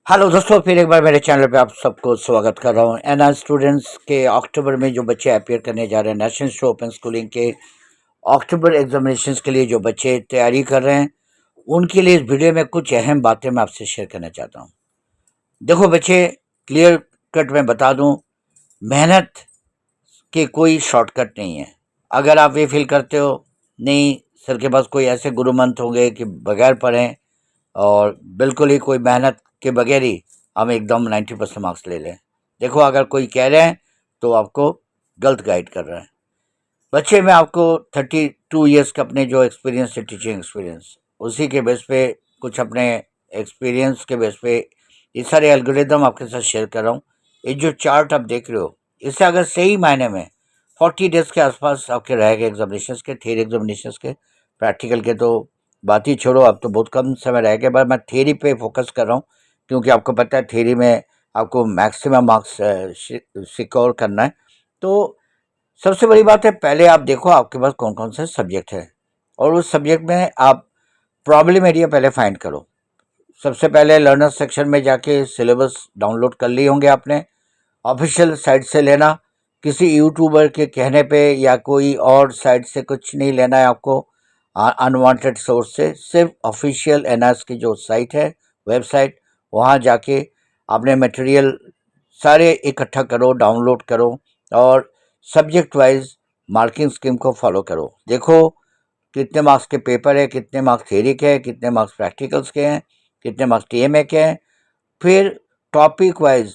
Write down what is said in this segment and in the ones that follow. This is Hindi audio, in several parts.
हेलो दोस्तों, फिर एक बार मेरे चैनल पे आप सबको स्वागत कर रहा हूँ। एनआर स्टूडेंट्स के अक्टूबर में जो बच्चे अपियर करने जा रहे हैं नेशनल इंस्टीट्यूट ओपन स्कूलिंग के अक्टूबर एग्जामिनेशंस के लिए जो बच्चे तैयारी कर रहे हैं, उनके लिए इस वीडियो में कुछ अहम बातें मैं आपसे शेयर करना चाहता हूँ। देखो बच्चे, क्लियर कट में बता दूँ, मेहनत के कोई शॉर्टकट नहीं है। अगर आप ये फील करते हो नहीं सर के पास कोई ऐसे गुरु मंत्र होंगे कि बगैर पढ़ें और बिल्कुल ही कोई मेहनत के बगैर ही हम एकदम 90% मार्क्स ले लें, देखो अगर कोई कह रहे हैं तो आपको गलत गाइड कर रहे हैं। बच्चे में आपको 32 ईयर्स का अपने जो एक्सपीरियंस है, टीचिंग एक्सपीरियंस, उसी के बेस पे कुछ अपने एक्सपीरियंस के बेस पे ये सारे एल्गोरिदम आपके साथ शेयर कर रहा हूँ। ये जो चार्ट आप देख रहे हो, इससे अगर सही मायने में 40 डेज के आसपास आपके रहेगा एग्जामिनेशन के, थियरी एग्जामिनेशन के। प्रैक्टिकल के तो बात ही छोड़ो, अब तो बहुत कम समय रह गया, पर मैं थियरी पे फोकस कर रहा हूँ क्योंकि आपको पता है थियरी में आपको मैक्सिमम मार्क्स सिक्योर करना है। तो सबसे बड़ी बात है, पहले आप देखो आपके पास कौन कौन से सब्जेक्ट है और उस सब्जेक्ट में आप प्रॉब्लम एरिया पहले फाइंड करो। सबसे पहले लर्नर सेक्शन में जाके सिलेबस डाउनलोड कर लिए होंगे आपने, ऑफिशियल साइट से लेना, किसी यूट्यूबर के कहने पे या कोई और साइट से कुछ नहीं लेना है आपको, अनवांटेड सोर्स से। सिर्फ ऑफिशियल एनआरएस की जो साइट है, वेबसाइट, वहाँ जाके आपने मटेरियल सारे इकट्ठा करो, डाउनलोड करो और सब्जेक्ट वाइज मार्किंग स्कीम को फॉलो करो। देखो कितने मार्क्स के पेपर है, कितने मार्क्स थियरी के हैं, कितने मार्क्स प्रैक्टिकल्स के हैं, कितने मार्क्स टीएमए के हैं। फिर टॉपिक वाइज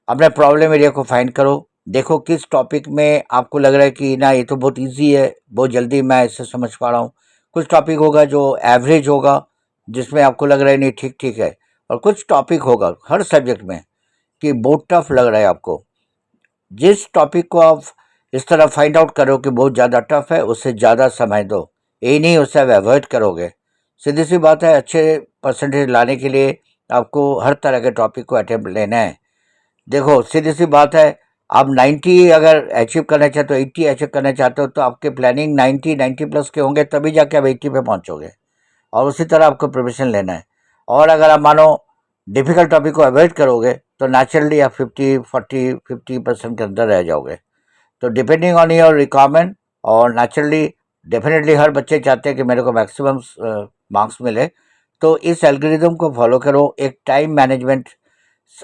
अपने प्रॉब्लम एरिया को फाइंड करो। देखो किस टॉपिक में आपको लग रहा है कि ना ये तो बहुत इजी है, बहुत जल्दी मैं इसे समझ पा रहा हूँ। कुछ टॉपिक होगा जो एवरेज होगा, जिसमें आपको लग रहा है नहीं ठीक ठीक है, और कुछ टॉपिक होगा हर सब्जेक्ट में कि बहुत टफ लग रहा है आपको। जिस टॉपिक को आप इस तरह फाइंड आउट करो कि बहुत ज़्यादा टफ है, उससे ज़्यादा समय दो, यही नहीं उससे आप अवॉइड करोगे। सीधी सी बात है, अच्छे परसेंटेज लाने के लिए आपको हर तरह के टॉपिक को अटेम्प्ट लेना है। देखो सीधी सी बात है, आप 90 अगर अचीव करना चाहते हो, 80 अचीव करना चाहते हो, तो आपके प्लानिंग 90 प्लस के होंगे, तभी जाके आप 80 पे पहुंचोगे और उसी तरह आपको प्रिपरेशन लेना है। और अगर आप मानो डिफ़िकल्ट टॉपिक को अवॉइड करोगे तो नेचुरली आप 50 के अंदर रह जाओगे। तो डिपेंडिंग ऑन योर रिक्वायरमेंट, और नेचुरली डेफिनेटली हर बच्चे चाहते हैं कि मेरे को मैक्सिमम मार्क्स मिले, तो इस एल्गोरिदम को फॉलो करो। एक टाइम मैनेजमेंट,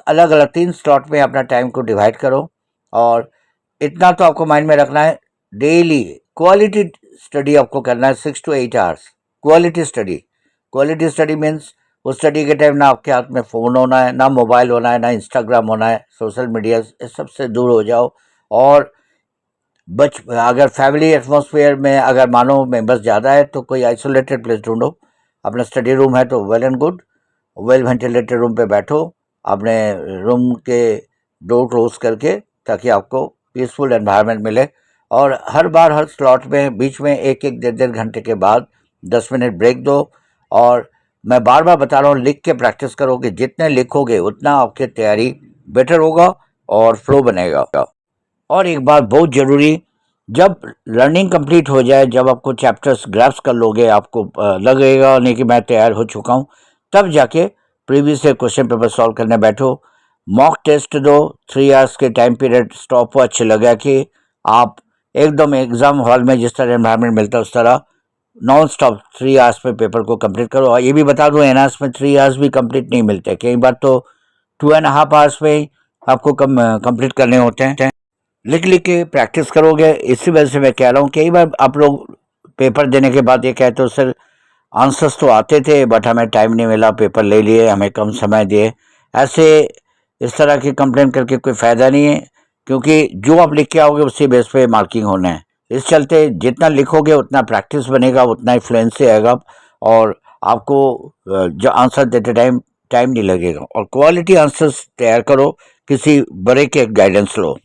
अलग अलग 3 स्लॉट में अपना टाइम को डिवाइड करो। और इतना तो आपको माइंड में रखना है, डेली क्वालिटी स्टडी आपको करना है, 6 to 8 hours quality study means उस स्टडी के टाइम ना आपके हाथ में फ़ोन होना है, ना मोबाइल होना है, ना इंस्टाग्राम होना है, सोशल मीडिया इस सबसे दूर हो जाओ। और अगर फैमिली एटमॉस्फेयर में अगर मानो मेंबर्स ज़्यादा है तो कोई आइसोलेटेड प्लेस ढूंढो। अपना स्टडी रूम है तो well and good, well ventilated room पे बैठो, अपने रूम के डोर क्लोज करके, ताकि आपको पीसफुल एनवायरनमेंट मिले। और हर बार हर स्लॉट में बीच में एक एक 1.5 घंटे के बाद 10 मिनट ब्रेक दो। और मैं बार बार बता रहा हूँ, लिख के प्रैक्टिस करोगे, जितने लिखोगे उतना आपकी तैयारी बेटर होगा और फ्लो बनेगा। और एक बात बहुत ज़रूरी, जब लर्निंग कंप्लीट हो जाए, जब आपको चैप्टर्स ग्रास्प कर लोगे, आपको लगेगा नहीं कि मैं तैयार हो चुका हूँ, तब जाके प्रीवियस से क्वेश्चन पेपर सॉल्व करने बैठो। मॉक टेस्ट दो, 3 आवर्स के टाइम पीरियड, स्टॉप वॉच लगा के आप एकदम एग्ज़ाम हॉल में जिस तरह एनवायरनमेंट मिलता है उस तरह नॉन स्टॉप 3 आवर्स में पेपर को कंप्लीट करो। और ये भी बता दूं, एनआरएस में 3 आवर्स भी कंप्लीट नहीं मिलते, कई बार तो 2.5 आवर्स में ही आपको कंप्लीट करने होते हैं। लिख लिख के प्रैक्टिस करोगे। इसी वजह से मैं कह रहा हूँ, कई बार आप लोग पेपर देने के बाद ये कहते हो सर आंसर्स तो आते थे बट हमें टाइम नहीं मिला, पेपर ले लिए, हमें कम समय दिए। ऐसे इस तरह की कंप्लेन करके कोई फ़ायदा नहीं है, क्योंकि जो आप लिख के आओगे उसी बेस पे मार्किंग होना है। इस चलते जितना लिखोगे उतना प्रैक्टिस बनेगा, उतना ही फ्लुएंसी आएगा, और आपको जो आंसर देते टाइम टाइम नहीं लगेगा। और क्वालिटी आंसर्स तैयार करो, किसी बड़े के गाइडेंस लो।